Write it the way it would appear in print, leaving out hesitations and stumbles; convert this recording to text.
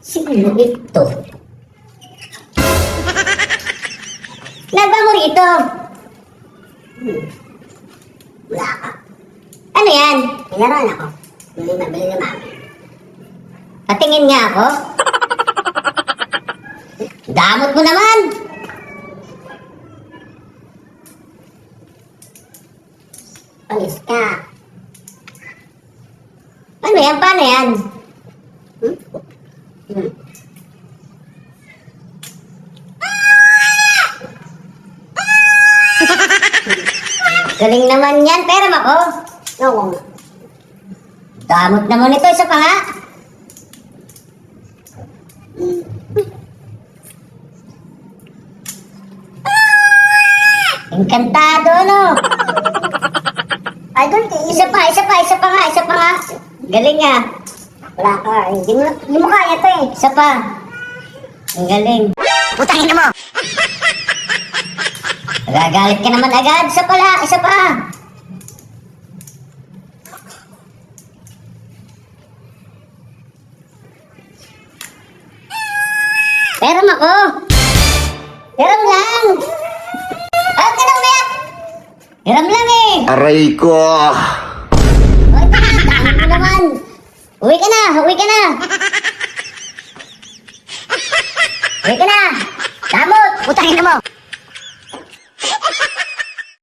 Sino ito? Nagbango rito. Wala ka. Ano yan? Pinaroon ako. Bili na mami. Patingin nga ako. Damot mo naman. Panis ka. Ano yan? Paano yan? Hmm. Galing naman yan. Pera mo ko. Oo nga. Damot naman ito. Isa pa nga. Encantado, no? Idol, Isa pa nga. Galing nga. wala ka. Hindi mo kaya to eh. Isa pa. Ang galing. Putangin mo! Nagagalit ka naman agad. Isa pa. Peram ako. Peram lang. Huwag ka na umiyak. Peram lang eh. Aray ko! Huwag ka na. Dami mo naman. Uwi ka na. Uwi ka na. Damot. Putangin mo!